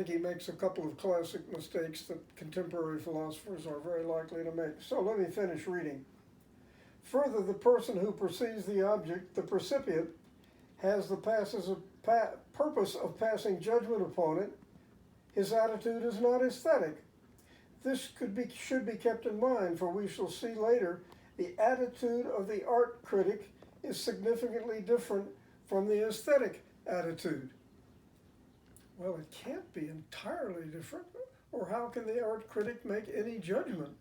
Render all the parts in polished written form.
think he makes a couple of classic mistakes that contemporary philosophers are very likely to make. So let me finish reading. Further, the person who perceives the object, the percipient, has the purpose of passing judgment upon it. His attitude is not aesthetic. This should be kept in mind, for we shall see later the attitude of the art critic is significantly different from the aesthetic attitude. Well, it can't be entirely different, or how can the art critic make any judgment?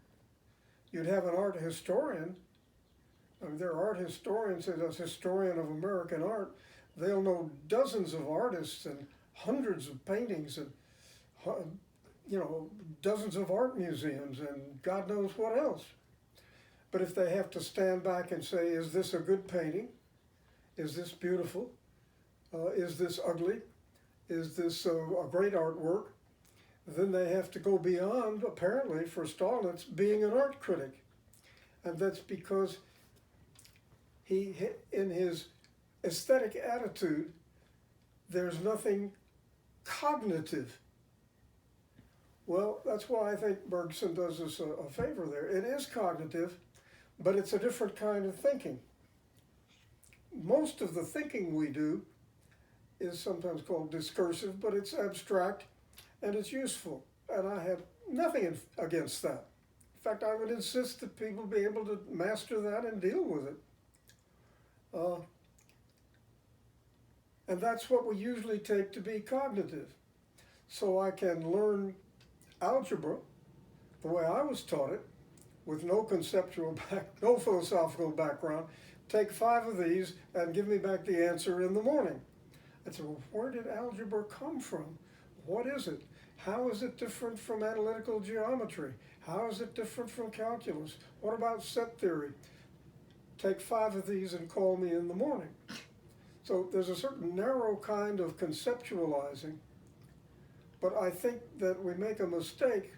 You'd have an art historian. I mean, there are art historians, as a historian of American art, they'll know dozens of artists and hundreds of paintings and, dozens of art museums and God knows what else. But if they have to stand back and say, is this a good painting? Is this beautiful? Is this ugly? Is this a great artwork? Then they have to go beyond, apparently, for Stolnitz, being an art critic. And that's because he, in his aesthetic attitude, there's nothing cognitive. Well, that's why I think Bergson does us a favor there. It is cognitive, but it's a different kind of thinking. Most of the thinking we do is sometimes called discursive, but it's abstract and it's useful. And I have nothing against that. In fact, I would insist that people be able to master that and deal with it. And that's what we usually take to be cognitive. So I can learn algebra the way I was taught it, with no no philosophical background, take 5 of these and give me back the answer in the morning. I said, well, where did algebra come from? What is it? How is it different from analytical geometry? How is it different from calculus? What about set theory? Take 5 of these and call me in the morning. So there's a certain narrow kind of conceptualizing, but I think that we make a mistake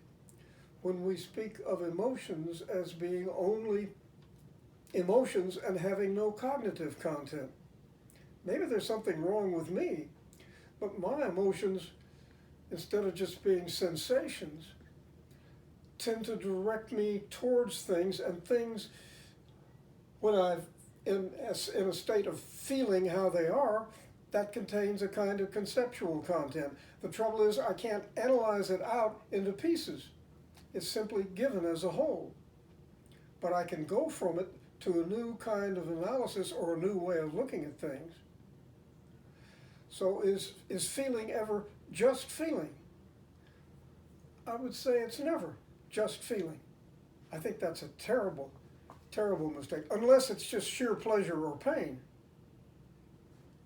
when we speak of emotions as being only emotions and having no cognitive content. Maybe there's something wrong with me, but my emotions, instead of just being sensations, tend to direct me towards things, and things, when I'm in a state of feeling how they are, that contains a kind of conceptual content. The trouble is I can't analyze it out into pieces. It's simply given as a whole. But I can go from it to a new kind of analysis or a new way of looking at things. So is feeling ever just feeling? I would say it's never just feeling. I think that's a terrible, terrible mistake, unless it's just sheer pleasure or pain.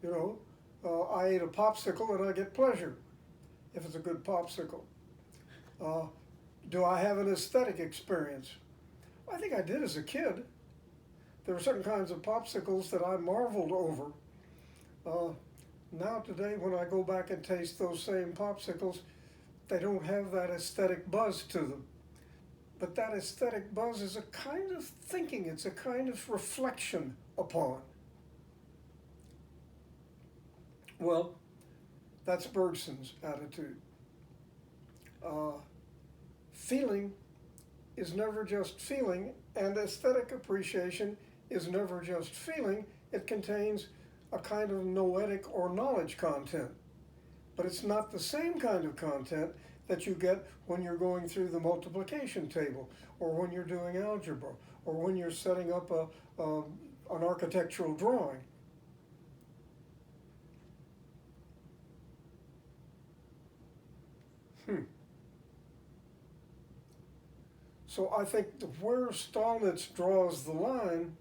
I ate a popsicle and I get pleasure if it's a good popsicle. Do I have an aesthetic experience? I think I did as a kid. There were certain kinds of popsicles that I marveled over. Now today, when I go back and taste those same popsicles, they don't have that aesthetic buzz to them. But that aesthetic buzz is a kind of thinking, it's a kind of reflection upon. Well, that's Bergson's attitude. Feeling is never just feeling, and aesthetic appreciation is never just feeling. It contains a kind of noetic or knowledge content. But it's not the same kind of content that you get when you're going through the multiplication table, or when you're doing algebra, or when you're setting up an architectural drawing. So I think where Stolnitz draws the line,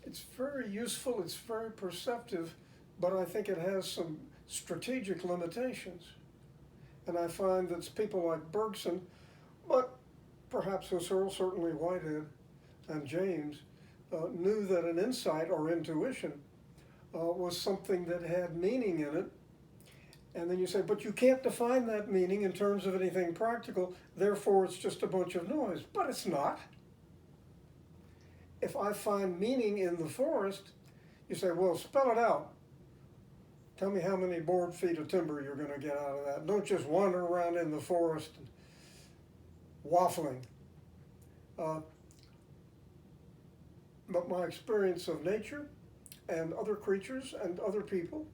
it's very useful, it's very perceptive, but I think it has some strategic limitations. And I find that people like Bergson, but perhaps Husserl, certainly Whitehead and James, knew that an insight or intuition was something that had meaning in it. And then you say, but you can't define that meaning in terms of anything practical, therefore it's just a bunch of noise. But it's not. If I find meaning in the forest, you say, well, spell it out. Tell me how many board feet of timber you're going to get out of that. Don't just wander around in the forest waffling. Uh, but my experience of nature and other creatures and other people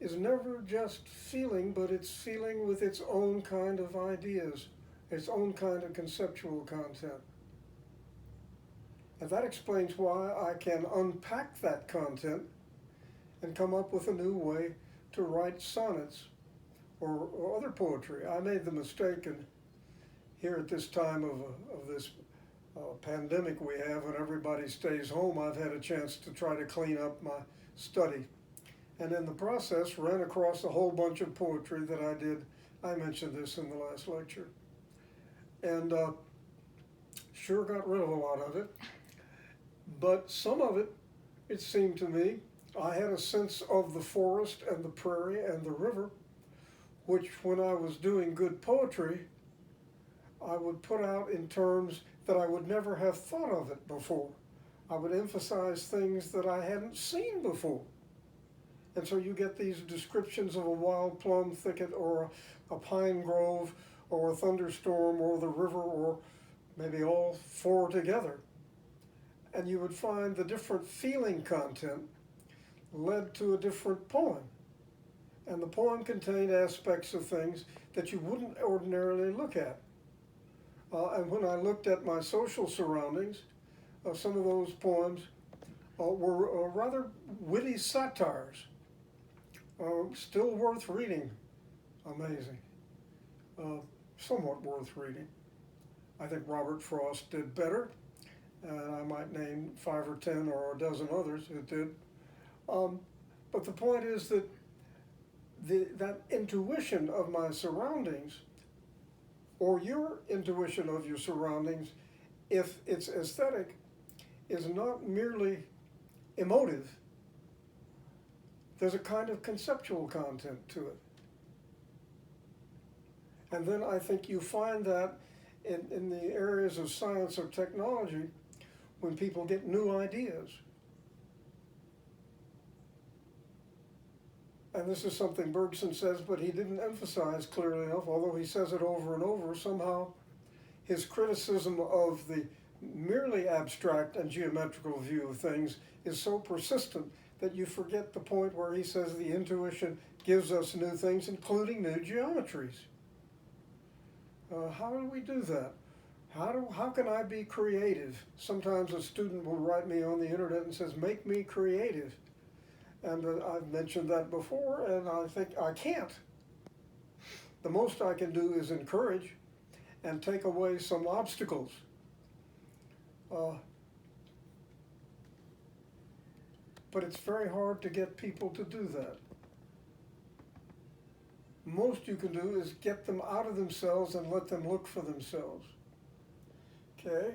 is never just feeling, but it's feeling with its own kind of ideas, its own kind of conceptual content. And that explains why I can unpack that content and come up with a new way to write sonnets or other poetry. I made the mistake, and here at this time of this pandemic we have, when everybody stays home, I've had a chance to try to clean up my study. And in the process, ran across a whole bunch of poetry that I did. I mentioned this in the last lecture. And sure got rid of a lot of it. But some of it, it seemed to me, I had a sense of the forest and the prairie and the river, which when I was doing good poetry, I would put out in terms that I would never have thought of it before. I would emphasize things that I hadn't seen before. And so you get these descriptions of a wild plum thicket or a pine grove or a thunderstorm or the river or maybe all four together. And you would find the different feeling content led to a different poem. And the poem contained aspects of things that you wouldn't ordinarily look at. And when I looked at my social surroundings, some of those poems were rather witty satires. Still worth reading. Amazing. Somewhat worth reading. I think Robert Frost did better. I might name 5 or 10 or a dozen others who did. But the point is that that intuition of my surroundings, or your intuition of your surroundings, if it's aesthetic, is not merely emotive. There's a kind of conceptual content to it. And then I think you find that in the areas of science or technology, when people get new ideas. And this is something Bergson says, but he didn't emphasize clearly enough, although he says it over and over. Somehow his criticism of the merely abstract and geometrical view of things is so persistent that you forget the point where he says the intuition gives us new things, including new geometries. How do we do that? How can I be creative? Sometimes a student will write me on the internet and says, make me creative. And I've mentioned that before, and I think I can't. The most I can do is encourage and take away some obstacles. But it's very hard to get people to do that. Most you can do is get them out of themselves and let them look for themselves. Okay?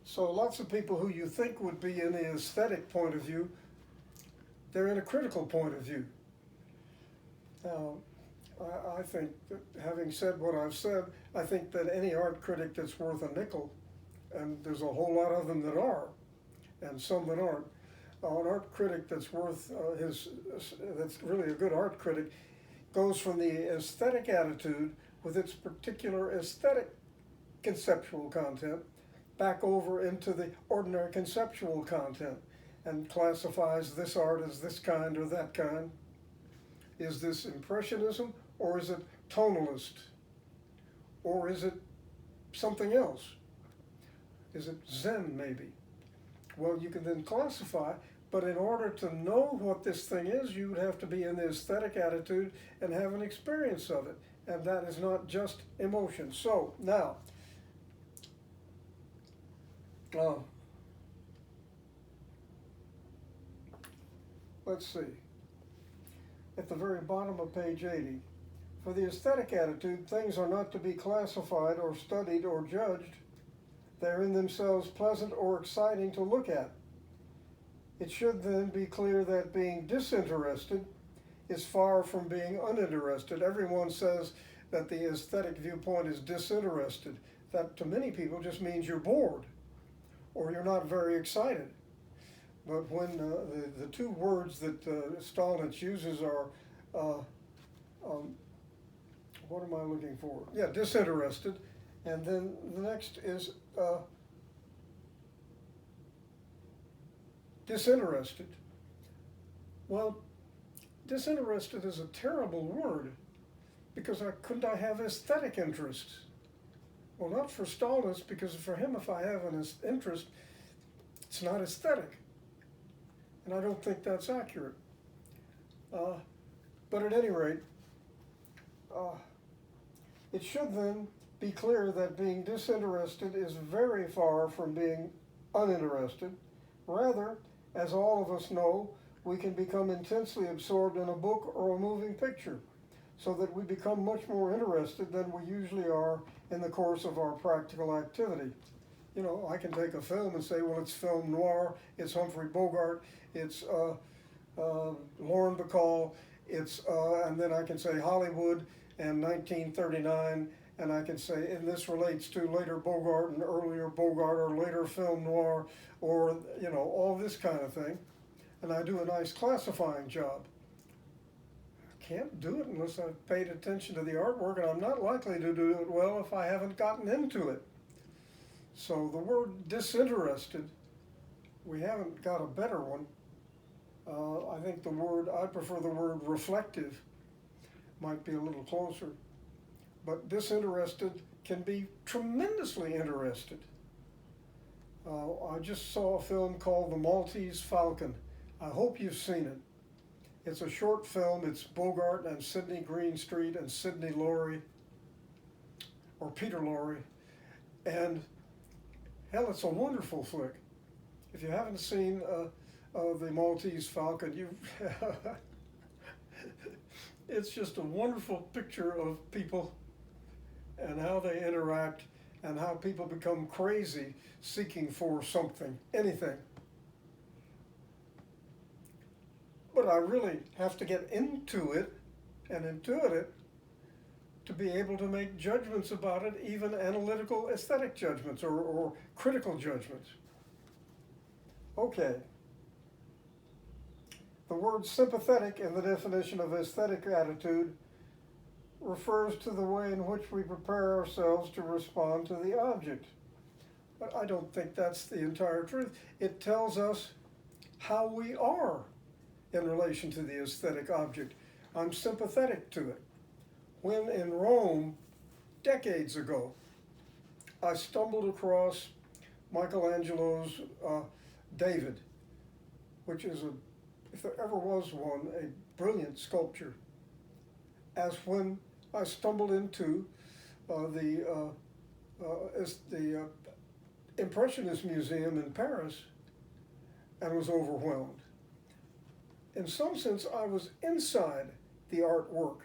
So lots of people who you think would be in the aesthetic point of view, they're in a critical point of view. Now, I think that having said what I've said, I think that any art critic that's worth a nickel, and there's a whole lot of them that are, and some that aren't, an art critic that's worth that's really a good art critic, goes from the aesthetic attitude with its particular aesthetic conceptual content back over into the ordinary conceptual content and classifies this art as this kind or that kind. Is this impressionism, or is it tonalist, or is it something else? Is it Zen maybe? Well, you can then classify, but in order to know what this thing is, you would have to be in the aesthetic attitude and have an experience of it. And that is not just emotion. So, now, let's see. At the very bottom of page 80, for the aesthetic attitude, things are not to be classified or studied or judged. They're in themselves pleasant or exciting to look at. It should then be clear that being disinterested is far from being uninterested. Everyone says that the aesthetic viewpoint is disinterested. That to many people just means you're bored or you're not very excited. But when the two words that Stolnitz uses are, uh, um, what am I looking for? Yeah, disinterested. And then the next is disinterested. Well, disinterested is a terrible word because couldn't I have aesthetic interests? Well, not for Stolnitz, because for him, if I have an interest, it's not aesthetic. And I don't think that's accurate. Uh, but at any rate, uh, it should then be clear that being disinterested is very far from being uninterested. Rather, as all of us know, we can become intensely absorbed in a book or a moving picture, so that we become much more interested than we usually are in the course of our practical activity. You know, I can take a film and say, well, it's film noir, it's Humphrey Bogart, it's Lauren Bacall, and then I can say Hollywood and 1939, and I can say, and this relates to later Bogart and earlier Bogart or later film noir, or, you know, all this kind of thing. And I do a nice classifying job. I can't do it unless I've paid attention to the artwork, and I'm not likely to do it well if I haven't gotten into it. So the word disinterested, we haven't got a better one. I think I prefer the word reflective, might be a little closer. But disinterested can be tremendously interested. I just saw a film called The Maltese Falcon. I hope you've seen it. It's a short film. It's Bogart and Sidney Greenstreet and Sidney Laurie, or Peter Lorre. And hell, it's a wonderful flick. If you haven't seen The Maltese Falcon, it's just a wonderful picture of people and how they interact and how people become crazy seeking for something, anything. But I really have to get into it and intuit it to be able to make judgments about it, even analytical aesthetic judgments or critical judgments. Okay. The word sympathetic in the definition of aesthetic attitude refers to the way in which we prepare ourselves to respond to the object. But I don't think that's the entire truth. It tells us how we are in relation to the aesthetic object. I'm sympathetic to it. When in Rome, decades ago, I stumbled across Michelangelo's David, which is, if there ever was one, a brilliant sculpture. As when I stumbled into the Impressionist Museum in Paris and was overwhelmed. In some sense, I was inside the artwork.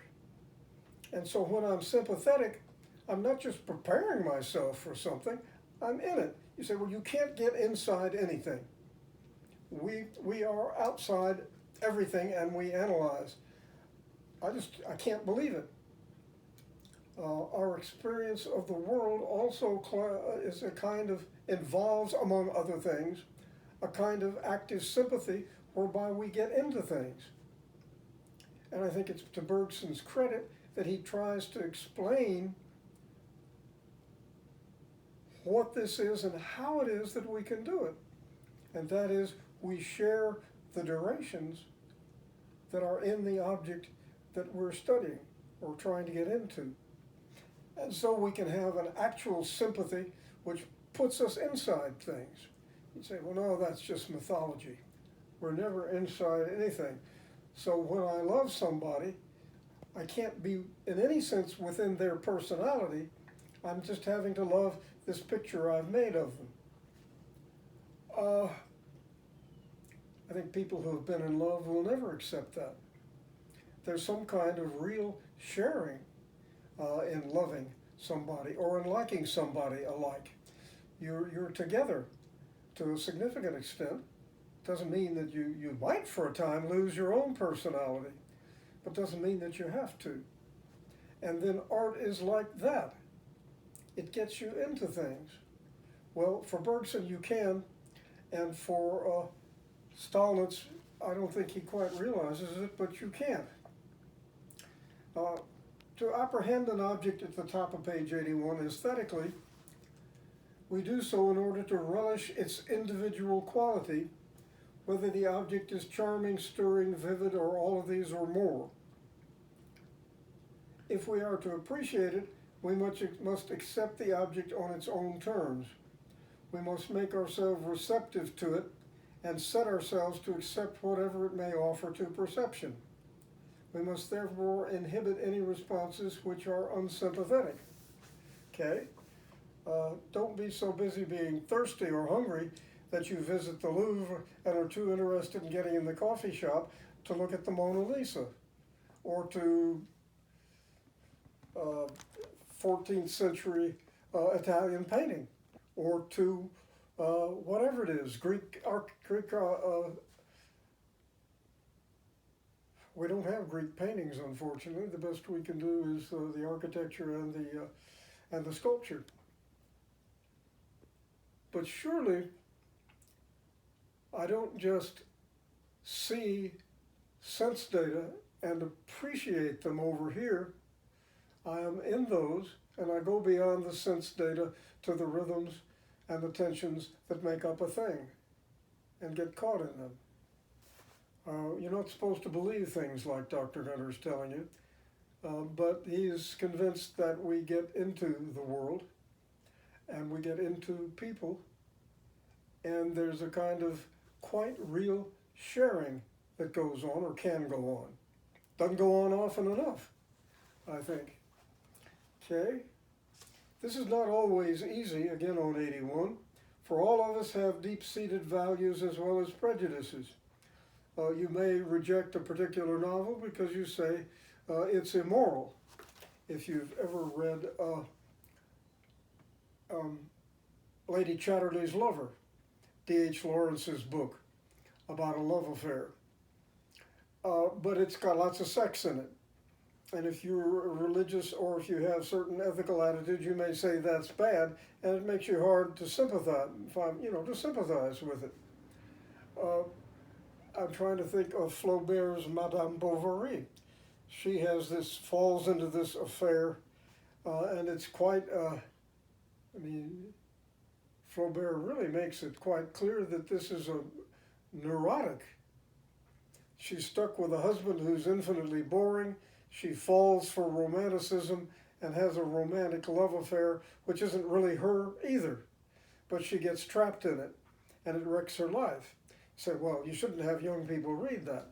And so when I'm sympathetic, I'm not just preparing myself for something, I'm in it. You say, well, you can't get inside anything. We are outside everything and we analyze. I can't believe it. Our experience of the world also is a kind of, involves, among other things, a kind of active sympathy whereby we get into things. And I think it's to Bergson's credit that he tries to explain what this is and how it is that we can do it. And that is, we share the durations that are in the object that we're studying or trying to get into. And so we can have an actual sympathy which puts us inside things. You say, well, no, that's just mythology. We're never inside anything. So when I love somebody, I can't be in any sense within their personality. I'm just having to love this picture I've made of them. I think people who have been in love will never accept that. There's some kind of real sharing in loving somebody or in liking somebody alike. You're together to a significant extent. Doesn't mean that you might for a time lose your own personality, but doesn't mean that you have to. And then art is like that. It gets you into things. Well, for Bergson you can, and for Stolnitz, I don't think he quite realizes it, but you can't. Uh, to apprehend an object at the top of page 81 aesthetically, we do so in order to relish its individual quality, whether the object is charming, stirring, vivid, or all of these or more. If we are to appreciate it, we must accept the object on its own terms. We must make ourselves receptive to it and set ourselves to accept whatever it may offer to perception. We must therefore inhibit any responses which are unsympathetic. Okay? Don't be so busy being thirsty or hungry that you visit the Louvre and are too interested in getting in the coffee shop to look at the Mona Lisa or to 14th century Italian painting or to whatever it is, Greek we don't have Greek paintings, unfortunately. The best we can do is the architecture and the sculpture. But surely, I don't just see sense data and appreciate them over here. I am in those, and I go beyond the sense data to the rhythms and the tensions that make up a thing and get caught in them. You're not supposed to believe things like Dr. Gunter's telling you, but he's convinced that we get into the world and we get into people, and there's a kind of quite real sharing that goes on or can go on. Doesn't go on often enough, I think. Okay? This is not always easy, again on 81, for all of us have deep-seated values as well as prejudices. You may reject a particular novel because you say it's immoral. If you've ever read Lady Chatterley's Lover, D.H. Lawrence's book about a love affair. But it's got lots of sex in it. And if you're religious or if you have certain ethical attitudes, you may say that's bad, and it makes you hard to sympathize, to sympathize with it. I'm trying to think of Flaubert's Madame Bovary. She falls into this affair, and it's quite, Flaubert really makes it quite clear that this is a neurotic. She's stuck with a husband who's infinitely boring. She falls for romanticism and has a romantic love affair, which isn't really her either. But she gets trapped in it, and it wrecks her life. You say, well, you shouldn't have young people read that.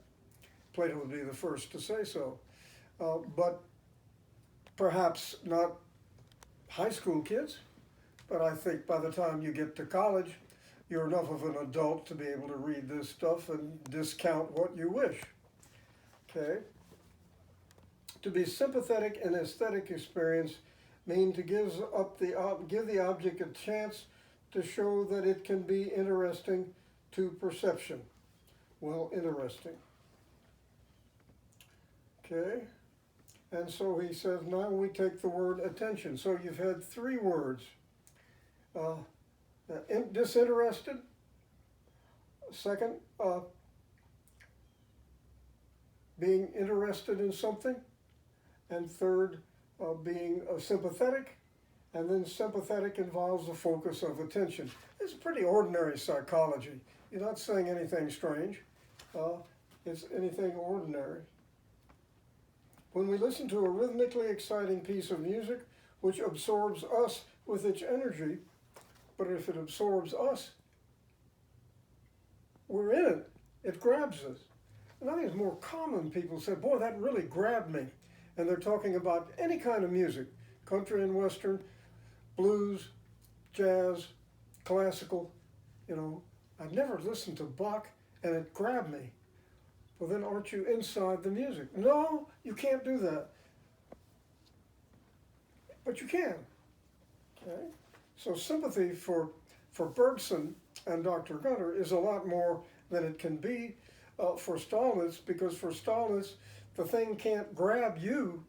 Plato would be the first to say so. But perhaps not high school kids, but I think by the time you get to college, you're enough of an adult to be able to read this stuff and discount what you wish. Okay? To be sympathetic in aesthetic experience means to give the object a chance to show that it can be interesting to perception. Well, interesting. Okay? And so he says, now we take the word attention. So you've had three words. Disinterested. Second, being interested in something. And third, being sympathetic. And then sympathetic involves the focus of attention. It's pretty ordinary psychology. You're not saying anything strange. It's anything ordinary. When we listen to a rhythmically exciting piece of music, which absorbs us with its energy, but if it absorbs us, we're in it. It grabs us. And I think it's more common people say, boy, that really grabbed me. And they're talking about any kind of music, country and western, blues, jazz, classical. I'd never listened to Bach and it grabbed me. Well, then aren't you inside the music? No, you can't do that. But you can. Okay? So sympathy for Bergson and Dr. Gunter is a lot more than it can be for Stolnitz, because for Stolnitz, the thing can't grab you.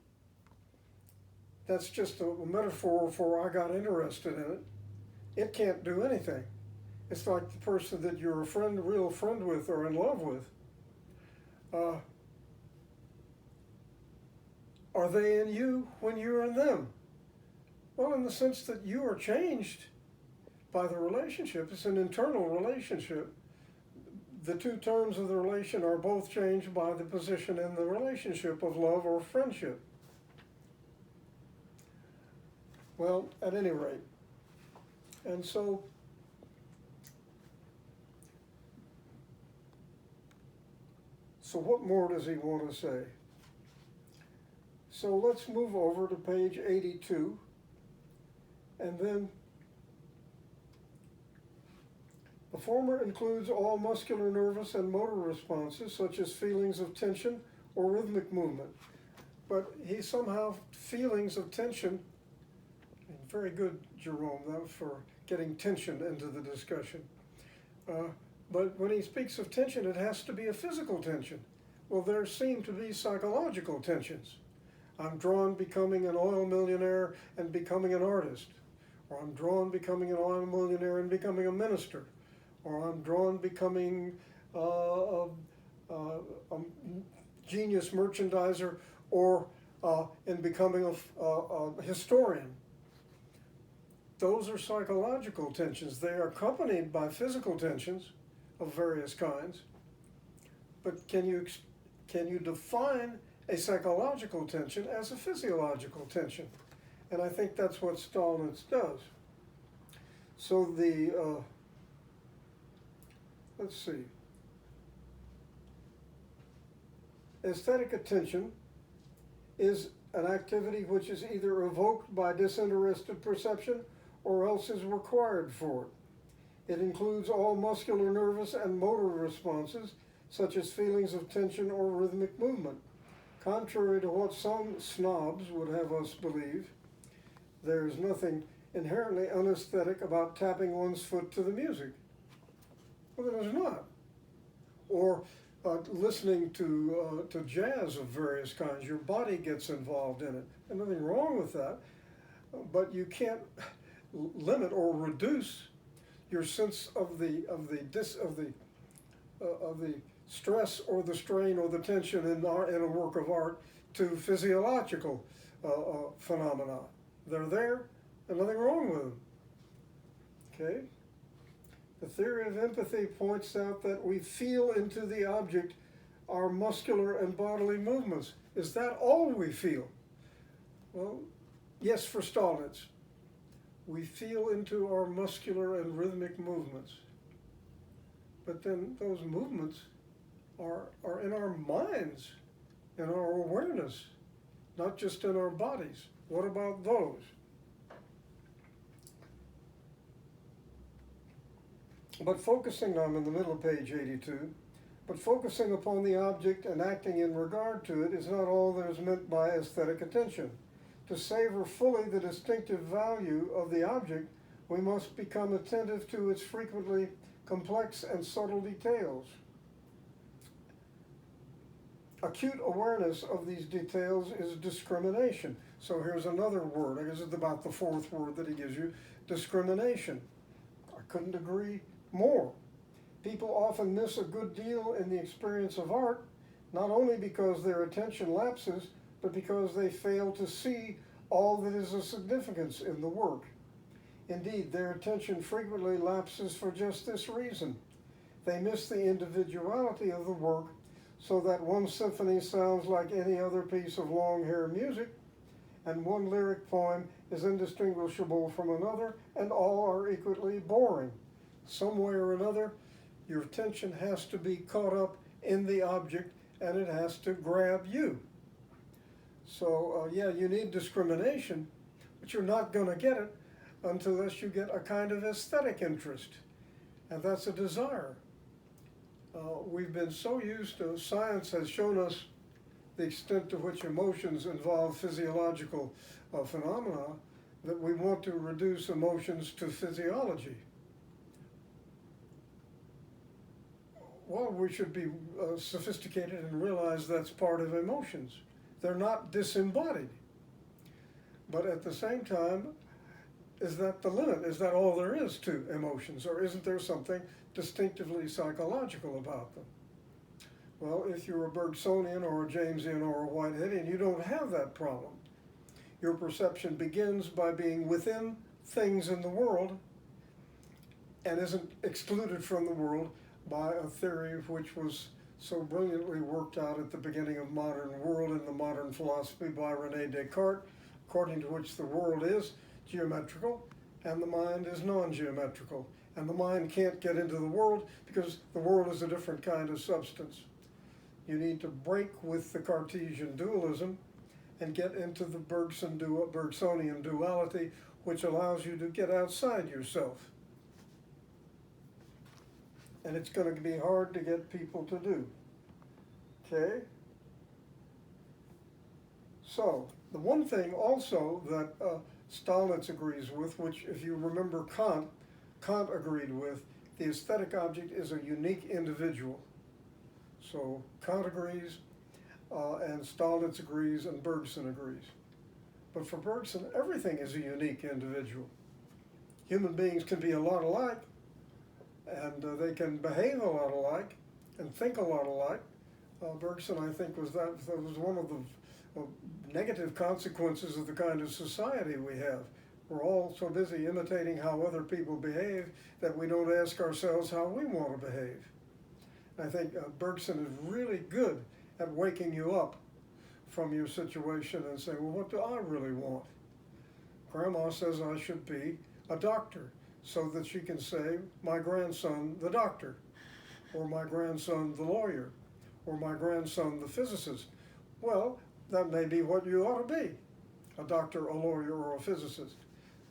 That's just a metaphor for I got interested in it. It can't do anything. It's like the person that you're a friend, a real friend with or in love with. Uh, are they in you when you're in them? Well, in the sense that you are changed by the relationship. It's an internal relationship. The two terms of the relation are both changed by the position in the relationship of love or friendship. Well, at any rate. And so what more does he want to say? So let's move over to page 82, and then the former includes all muscular, nervous, and motor responses, such as feelings of tension or rhythmic movement. But he somehow, feelings of tension, very good, Jerome, for getting tension into the discussion. But when he speaks of tension, it has to be a physical tension. Well, there seem to be psychological tensions. I'm drawn becoming an oil millionaire and becoming an artist. Or I'm drawn becoming an oil millionaire and becoming a minister. Or I'm drawn becoming a genius merchandiser, or in becoming a historian. Those are psychological tensions. They are accompanied by physical tensions of various kinds. But can you define a psychological tension as a physiological tension? And I think that's what Stolnitz does. So let's see. Aesthetic attention is an activity which is either evoked by disinterested perception or else is required for it. It includes all muscular, nervous, and motor responses, such as feelings of tension or rhythmic movement. Contrary to what some snobs would have us believe, there is nothing inherently unaesthetic about tapping one's foot to the music. Well, there is not. Or listening to jazz of various kinds. Your body gets involved in it. And nothing wrong with that, but you can't limit or reduce your sense of the stress or the strain or the tension in a work of art to physiological phenomena. They're there, and nothing wrong with them. Okay? The theory of empathy points out that we feel into the object our muscular and bodily movements. Is that all we feel? Well, yes, for Stolnitz. We feel into our muscular and rhythmic movements. But then those movements are in our minds, in our awareness, not just in our bodies. What about those? But focusing, I'm in the middle of page 82, but focusing upon the object and acting in regard to it is not all that is meant by aesthetic attention. To savor fully the distinctive value of the object, we must become attentive to its frequently complex and subtle details. Acute awareness of these details is discrimination. So here's another word. I guess it's about the fourth word that he gives you, discrimination. I couldn't agree more. People often miss a good deal in the experience of art, not only because their attention lapses, but because they fail to see all that is of significance in the work. Indeed, their attention frequently lapses for just this reason. They miss the individuality of the work, so that one symphony sounds like any other piece of long-hair music, and one lyric poem is indistinguishable from another, and all are equally boring. Some way or another, your attention has to be caught up in the object, and it has to grab you. So, yeah, you need discrimination, but you're not going to get it unless you get a kind of aesthetic interest, and that's a desire. We've been so used to, science has shown us the extent to which emotions involve physiological phenomena, that we want to reduce emotions to physiology. Well, we should be sophisticated and realize that's part of emotions. They're not disembodied. But at the same time, is that the limit? Is that all there is to emotions? Or isn't there something distinctively psychological about them? Well, if you're a Bergsonian or a Jamesian or a Whiteheadian, you don't have that problem. Your perception begins by being within things in the world and isn't excluded from the world by a theory which was so brilliantly worked out at the beginning of modern world in the modern philosophy by René Descartes, according to which the world is geometrical and the mind is non-geometrical. And the mind can't get into the world because the world is a different kind of substance. You need to break with the Cartesian dualism and get into the Bergsonian duality, which allows you to get outside yourself. And it's going to be hard to get people to do. Okay? So, the one thing also that Stalitz agrees with, which if you remember Kant agreed with, the aesthetic object is a unique individual. So Kant agrees, and Stalitz agrees, and Bergson agrees. But for Bergson, everything is a unique individual. Human beings can be a lot alike, and they can behave a lot alike, and think a lot alike. Bergson, I think, that was one of the negative consequences of the kind of society we have. We're all so busy imitating how other people behave that we don't ask ourselves how we want to behave. I think Bergson is really good at waking you up from your situation and saying, well, what do I really want? Grandma says I should be a doctor so that she can say, my grandson, the doctor, or my grandson, the lawyer, or my grandson, the physicist. Well, that may be what you ought to be, a doctor, a lawyer, or a physicist.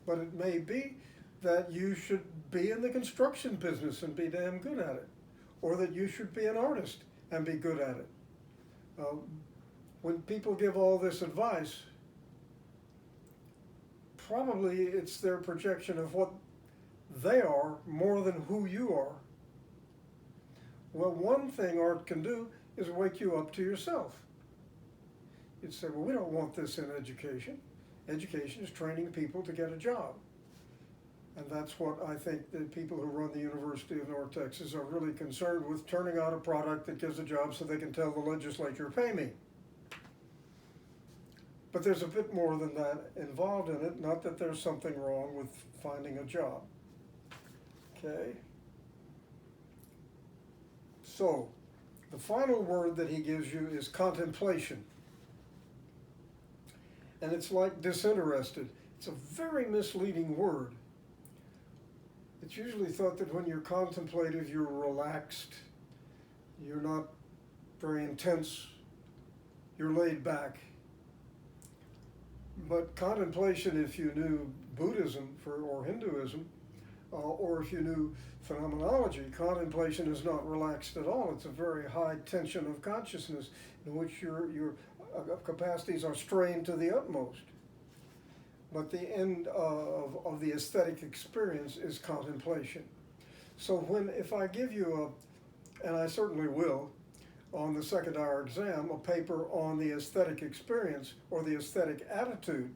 But it may be that you should be in the construction business and be damn good at it, or that you should be an artist and be good at it. When people give all this advice, probably it's their projection of what they are more than who you are. Well, one thing art can do is wake you up to yourself. You'd say, well, we don't want this in education. Education is training people to get a job. And that's what I think the people who run the University of North Texas are really concerned with, turning out a product that gives a job so they can tell the legislature, pay me. But there's a bit more than that involved in it, not that there's something wrong with finding a job. Okay? So, the final word that he gives you is contemplation. And it's like disinterested. It's a very misleading word. It's usually thought that when you're contemplative, you're relaxed, you're not very intense, you're laid back. But contemplation, if you knew Buddhism or Hinduism, or if you knew phenomenology, contemplation is not relaxed at all. It's a very high tension of consciousness in which your capacities are strained to the utmost. But the end of the aesthetic experience is contemplation. So if I give you and I certainly will, on the second hour exam, a paper on the aesthetic experience or the aesthetic attitude,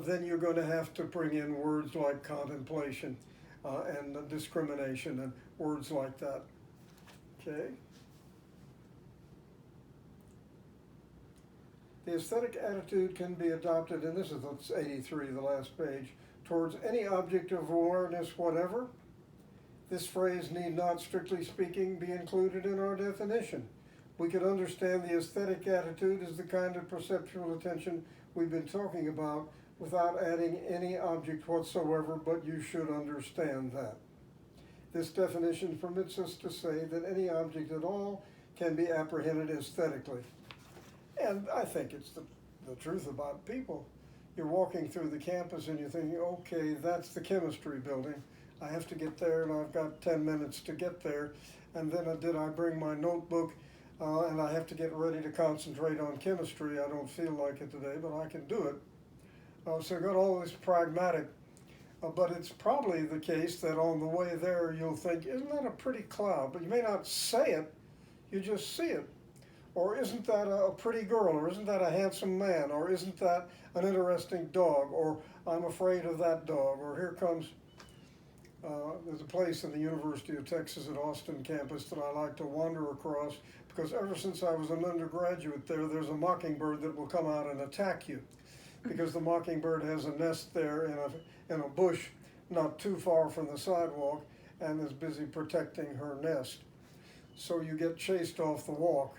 then you're going to have to bring in words like contemplation and discrimination and words like that. Okay? The aesthetic attitude can be adopted, and this is 83, the last page, towards any object of awareness whatever. This phrase need not, strictly speaking, be included in our definition. We could understand the aesthetic attitude as the kind of perceptual attention we've been talking about without adding any object whatsoever, but you should understand that. This definition permits us to say that any object at all can be apprehended aesthetically. And I think it's the truth about people. You're walking through the campus and you're thinking, okay, that's the chemistry building. I have to get there and I've got 10 minutes to get there. And then I bring my notebook and I have to get ready to concentrate on chemistry. I don't feel like it today, but I can do it. So I've got all this pragmatic, but it's probably the case that on the way there you'll think, isn't that a pretty cloud? But you may not say it, you just see it. or isn't that a pretty girl, or isn't that a handsome man, or isn't that an interesting dog, or I'm afraid of that dog, or here comes, there's a place in the University of Texas at Austin campus that I like to wander across because ever since I was an undergraduate there, there's a mockingbird that will come out and attack you because the mockingbird has a nest there in a bush not too far from the sidewalk and is busy protecting her nest. So you get chased off the walk.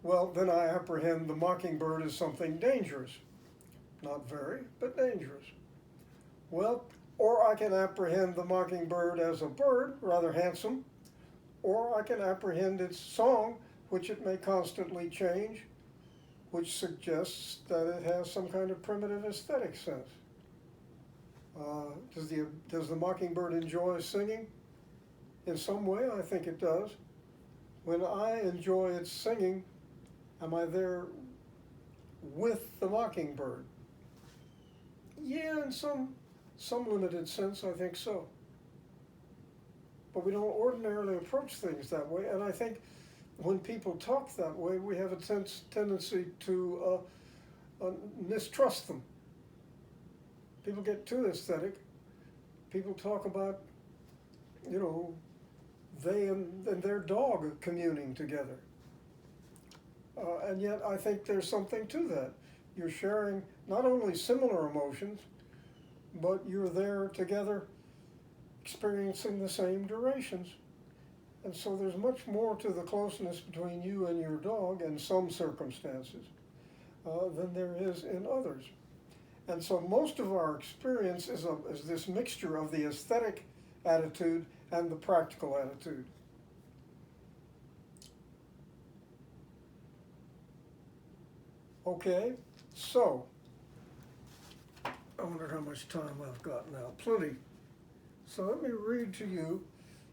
Well, then I apprehend the mockingbird as something dangerous. Not very, but dangerous. Well, or I can apprehend the mockingbird as a bird, rather handsome, or I can apprehend its song, which it may constantly change, which suggests that it has some kind of primitive aesthetic sense. Does the mockingbird enjoy singing? In some way, I think it does. When I enjoy its singing, am I there with the mockingbird? Yeah, in some limited sense, I think so. But we don't ordinarily approach things that way, and I think when people talk that way, we have a tendency to mistrust them. People get too aesthetic. People talk about, they and their dog communing together. And yet I think there's something to that. You're sharing not only similar emotions, but you're there together experiencing the same durations. And so there's much more to the closeness between you and your dog in some circumstances than there is in others. And so most of our experience is this mixture of the aesthetic attitude and the practical attitude. Okay, so I wonder how much time I've got now. Plenty. So let me read to you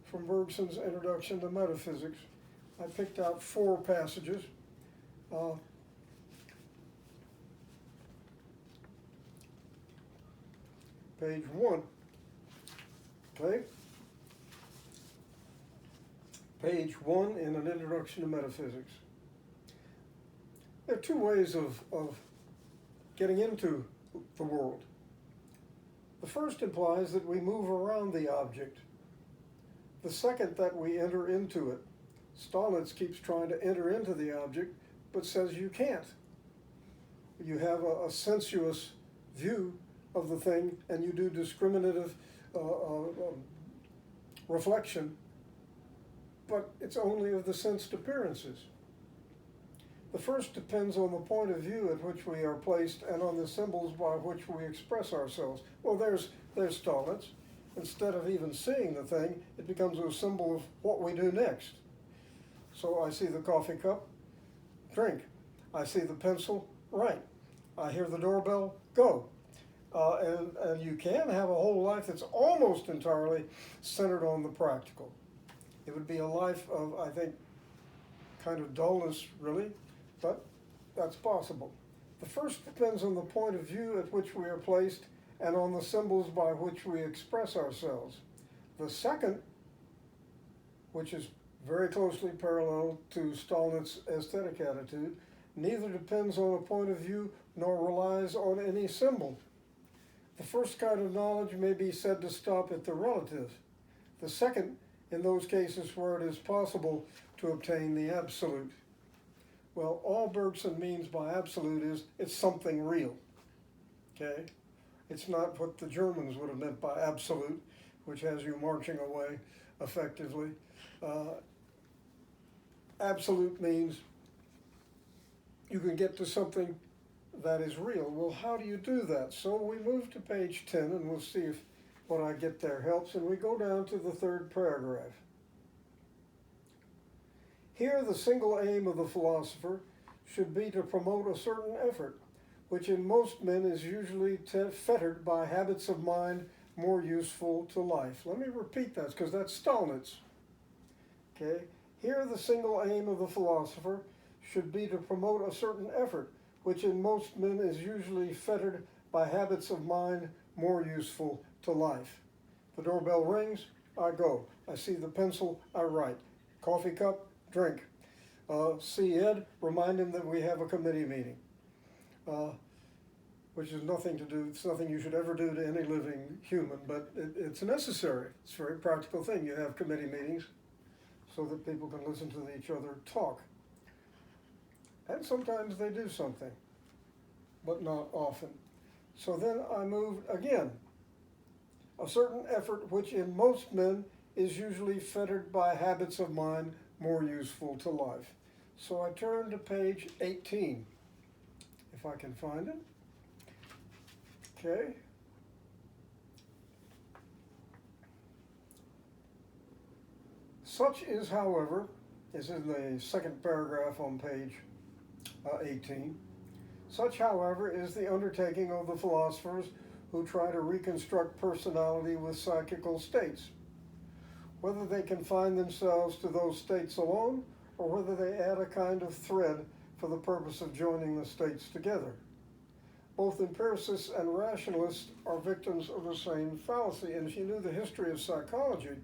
from Bergson's Introduction to Metaphysics. I picked out 4 passages. Page 1. Okay? Page 1 in an Introduction to Metaphysics. There are 2 ways of getting into the world. The first implies that we move around the object. The second, that we enter into it. Stolnitz keeps trying to enter into the object, but says you can't. You have a sensuous view of the thing, and you do discriminative reflection, but it's only of the sensed appearances. The first depends on the point of view at which we are placed and on the symbols by which we express ourselves. Well, there's Stolnitz. Instead of even seeing the thing, it becomes a symbol of what we do next. So I see the coffee cup, drink. I see the pencil, write. I hear the doorbell, go. And you can have a whole life that's almost entirely centered on the practical. It would be a life of, I think, kind of dullness, really, but that's possible. The first depends on the point of view at which we are placed and on the symbols by which we express ourselves. The second, which is very closely parallel to Stolnitz's aesthetic attitude, neither depends on a point of view nor relies on any symbol. The first kind of knowledge may be said to stop at the relative. The second, in those cases where it is possible to obtain the absolute. Well, all Bergson means by absolute is it's something real, okay? It's not what the Germans would have meant by absolute, which has you marching away effectively. Absolute means you can get to something that is real. Well, how do you do that? So we move to page 10, and we'll see if what I get there helps, and we go down to the 3rd paragraph. Here, the single aim of the philosopher should be to promote a certain effort, which in most men is usually fettered by habits of mind more useful to life. Let me repeat that, because that's Stolnitz. Okay? Here, the single aim of the philosopher should be to promote a certain effort, which in most men is usually fettered by habits of mind more useful to life. The doorbell rings, I go. I see the pencil, I write. Coffee cup, drink. See Ed, remind him that we have a committee meeting, which is nothing to do, it's nothing you should ever do to any living human, but it's necessary. It's a very practical thing. You have committee meetings so that people can listen to each other talk. And sometimes they do something, but not often. So then I moved again. A certain effort which in most men is usually fettered by habits of mind more useful to life. So I turn to page 18, if I can find it. Okay. Such is, however, is in the second paragraph on page 18. Such, however, is the undertaking of the philosophers who try to reconstruct personality with psychical states. Whether they confine themselves to those states alone, or whether they add a kind of thread for the purpose of joining the states together. Both empiricists and rationalists are victims of the same fallacy, and if you knew the history of psychology,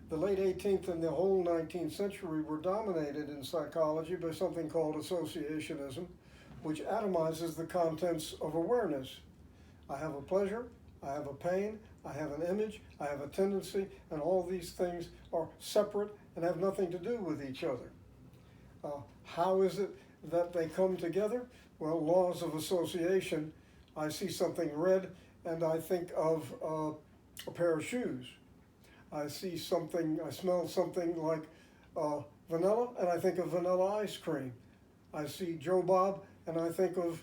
the late 18th and the whole 19th century were dominated in psychology by something called associationism, which atomizes the contents of awareness. I have a pleasure, I have a pain, I have an image, I have a tendency, and all these things are separate and have nothing to do with each other. How is it that they come together? Well, laws of association. I see something red and I think of a pair of shoes. I see something, I smell something like vanilla and I think of vanilla ice cream. I see Joe Bob and I think of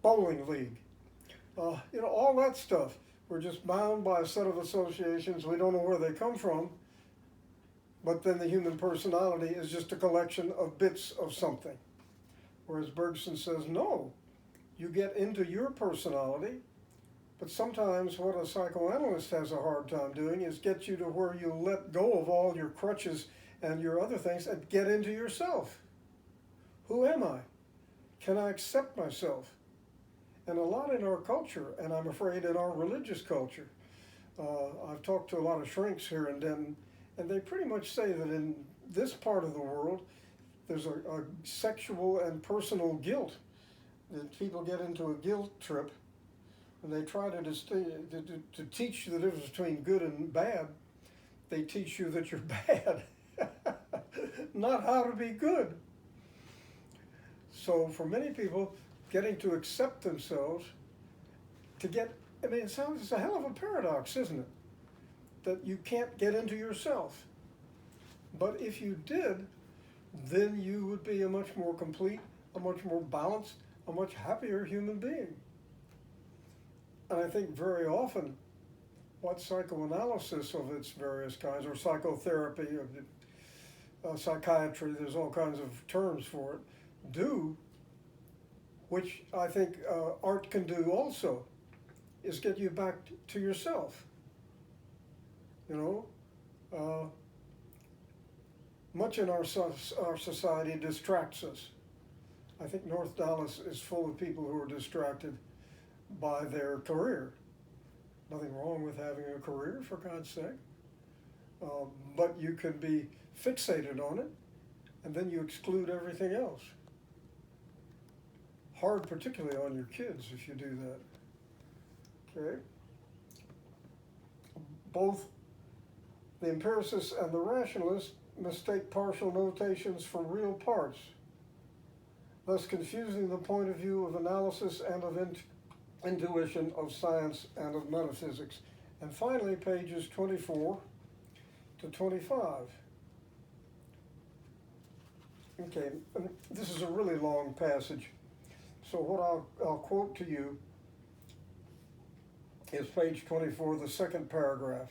bowling league. All that stuff. We're just bound by a set of associations. We don't know where they come from. But then the human personality is just a collection of bits of something. Whereas Bergson says, no, you get into your personality. But sometimes what a psychoanalyst has a hard time doing is get you to where you let go of all your crutches and your other things and get into yourself. Who am I? Can I accept myself? And a lot in our culture, and I'm afraid in our religious culture, I've talked to a lot of shrinks here in Denton, and they pretty much say that in this part of the world, there's a sexual and personal guilt. That people get into a guilt trip, and they try to teach you the difference between good and bad. They teach you that you're bad, not how to be good. So for many people, getting to accept themselves, it's a hell of a paradox, isn't it? That you can't get into yourself. But if you did, then you would be a much more complete, a much more balanced, a much happier human being. And I think very often what psychoanalysis of its various kinds, or psychotherapy, or psychiatry, there's all kinds of terms for it, do, which I think art can do also, is get you back to yourself. Much in our society distracts us. I think North Dallas is full of people who are distracted by their career. Nothing wrong with having a career, for God's sake. But you can be fixated on it, and then you exclude everything else. Hard, particularly on your kids, if you do that. Okay? Both the empiricists and the rationalists mistake partial notations for real parts, thus confusing the point of view of analysis and of intuition, of science and of metaphysics. And finally, pages 24 to 25. Okay, and this is a really long passage. So what I'll quote to you is page 24, the second paragraph.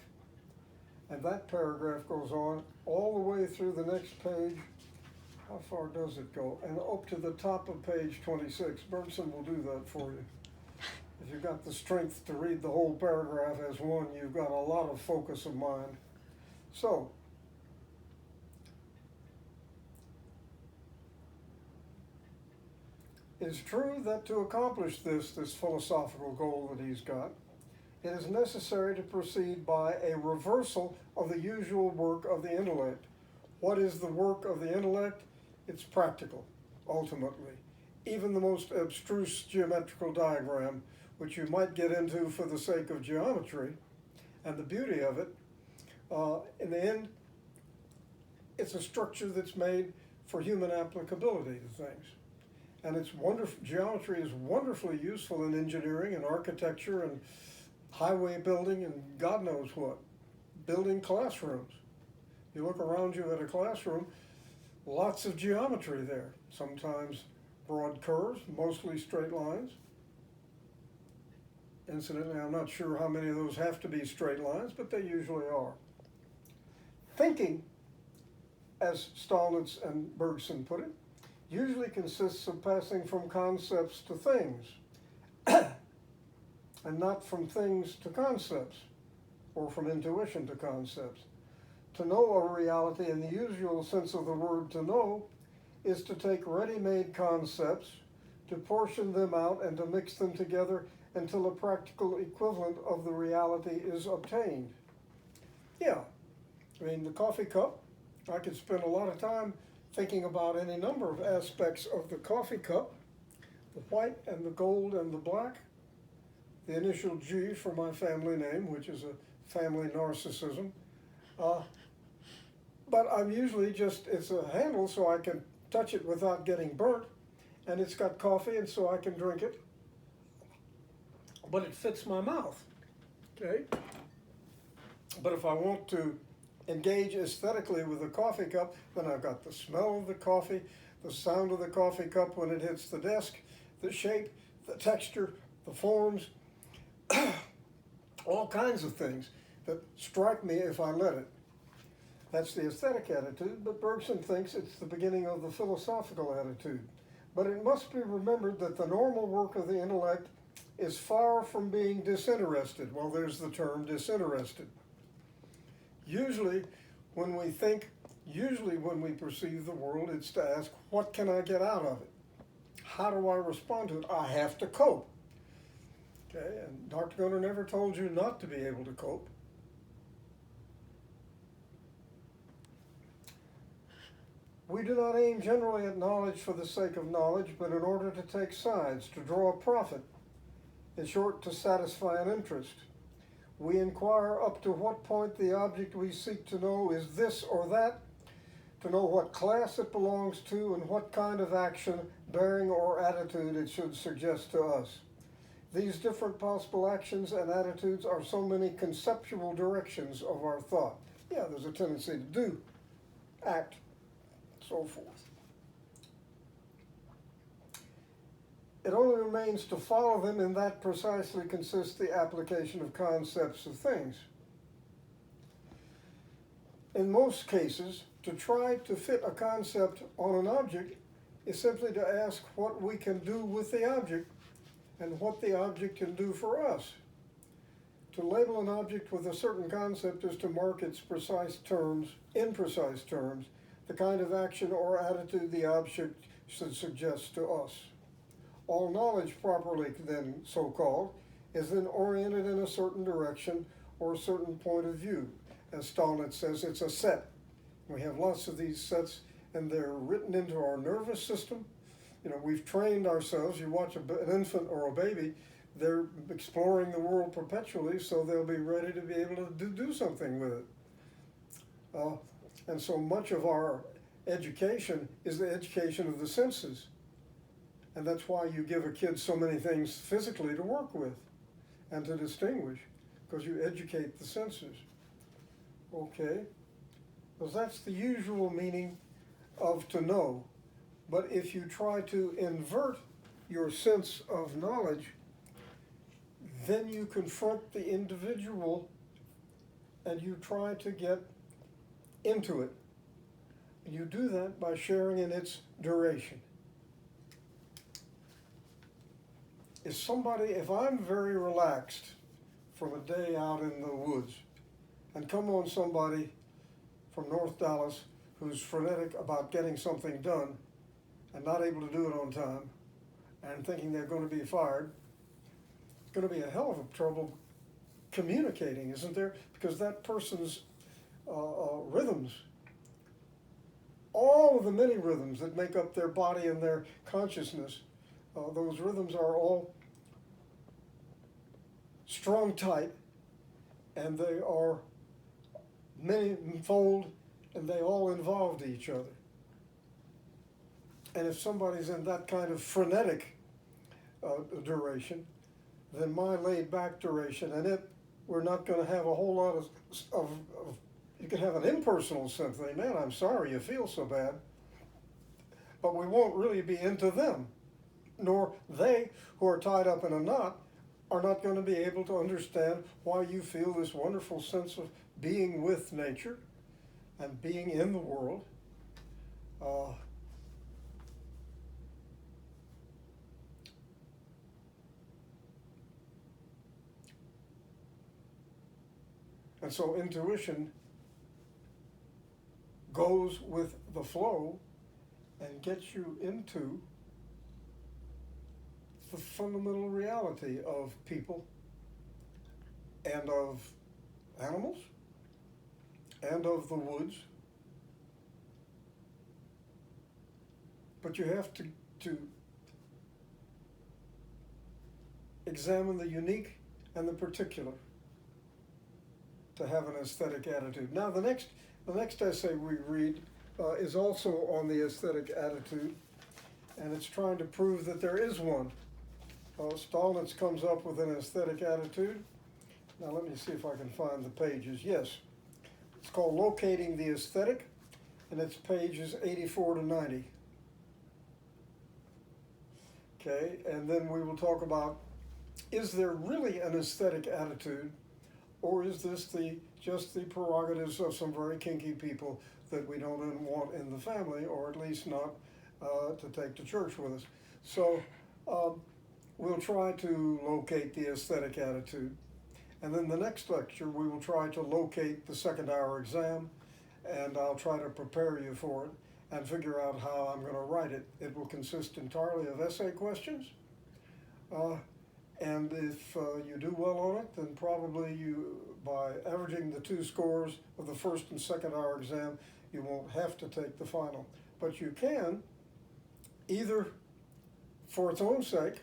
And that paragraph goes on all the way through the next page. How far does it go? And up to the top of page 26. Bergson will do that for you. If you've got the strength to read the whole paragraph as one, you've got a lot of focus of mind. So, it's true that to accomplish this philosophical goal that he's got, it is necessary to proceed by a reversal of the usual work of the intellect, What is the work of the intellect? It's practical, ultimately. Even the most abstruse geometrical diagram, which you might get into for the sake of geometry and the beauty of it, in the end, it's a structure that's made for human applicability to things. And it's wonderful. Geometry is wonderfully useful in engineering and architecture and highway building and God knows what. Building classrooms. You look around you at a classroom, lots of geometry there. Sometimes broad curves, mostly straight lines. Incidentally, I'm not sure how many of those have to be straight lines, but they usually are. Thinking, as Stolnitz and Bergson put it, usually consists of passing from concepts to things, and not from things to concepts, or from intuition to concepts. To know a reality in the usual sense of the word to know is to take ready-made concepts, to portion them out and to mix them together until a practical equivalent of the reality is obtained. Yeah, I mean, the coffee cup, I could spend a lot of time thinking about any number of aspects of the coffee cup, the white and the gold and the black, the initial G for my family name, which is a family narcissism. But I'm usually just, it's a handle so I can touch it without getting burnt, and it's got coffee and so I can drink it, but it fits my mouth, okay? But if I want to engage aesthetically with the coffee cup, then I've got the smell of the coffee, the sound of the coffee cup when it hits the desk, the shape, the texture, the forms, all kinds of things that strike me if I let it. That's the aesthetic attitude, but Bergson thinks it's the beginning of the philosophical attitude. But it must be remembered that the normal work of the intellect is far from being disinterested. Well, there's the term disinterested. Usually when we perceive the world, it's to ask, what can I get out of it? How do I respond to it? I have to cope. Okay, and Dr. Gunnar never told you not to be able to cope. We do not aim generally at knowledge for the sake of knowledge, but in order to take sides, to draw a profit, in short, to satisfy an interest. We inquire up to what point the object we seek to know is this or that, to know what class it belongs to and what kind of action, bearing, or attitude it should suggest to us. These different possible actions and attitudes are so many conceptual directions of our thought. Yeah, there's a tendency to do, act, so forth. It only remains to follow them, and that precisely consists the application of concepts of things. In most cases, to try to fit a concept on an object is simply to ask what we can do with the object and what the object can do for us. To label an object with a certain concept is to mark its precise terms, in precise terms, the kind of action or attitude the object should suggest to us. All knowledge properly then so-called is then oriented in a certain direction or a certain point of view. As Stolnitz says, it's a set. We have lots of these sets and they're written into our nervous system. You know, we've trained ourselves. You watch an infant or a baby, they're exploring the world perpetually, so they'll be ready to be able to do something with it. And so much of our education is the education of the senses. And that's why you give a kid so many things physically to work with and to distinguish, because you educate the senses. Okay? Because that's the usual meaning of to know. But if you try to invert your sense of knowledge, then you confront the individual and you try to get into it. And you do that by sharing in its duration. If I'm very relaxed from a day out in the woods and come on somebody from North Dallas who's frenetic about getting something done and not able to do it on time and thinking they're going to be fired, it's going to be a hell of a trouble communicating, isn't there? Because that person's rhythms all of the many rhythms that make up their body and their consciousness, those rhythms are all strung tight, and they are many-fold, and they all involve each other. And if somebody's in that kind of frenetic duration, then my laid-back duration, and we're not going to have a whole lot of you can have an impersonal symphony. Man, I'm sorry you feel so bad. But we won't really be into them, nor they who are tied up in a knot are not going to be able to understand why you feel this wonderful sense of being with nature and being in the world. And so intuition goes with the flow and gets you into the fundamental reality of people and of animals and of the woods. But you have to examine the unique and the particular to have an aesthetic attitude. Now the next essay we read is also on the aesthetic attitude, and it's trying to prove that there is one. Stolnitz comes up with an aesthetic attitude. Now let me see if I can find the pages. Yes, it's called Locating the Aesthetic, and it's pages 84 to 90. Okay, and then we will talk about, is there really an aesthetic attitude, or is this just the prerogatives of some very kinky people that we don't want in the family, or at least not to take to church with us? So we'll try to locate the aesthetic attitude. And then the next lecture, we will try to locate the second hour exam, and I'll try to prepare you for it and figure out how I'm going to write it. It will consist entirely of essay questions. And if you do well on it, then probably you, by averaging the 2 scores of the first and second hour exam, you won't have to take the final. But you can, either for its own sake,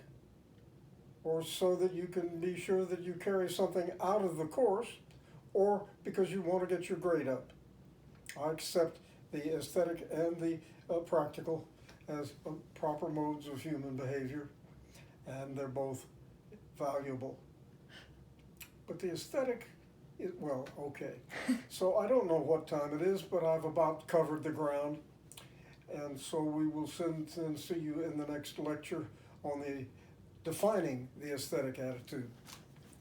or so that you can be sure that you carry something out of the course, or because you want to get your grade up. I accept the aesthetic and the practical as proper modes of human behavior, and they're both valuable. But the aesthetic, well, okay. So I don't know what time it is, but I've about covered the ground. And so we will see you in the next lecture on defining the aesthetic attitude.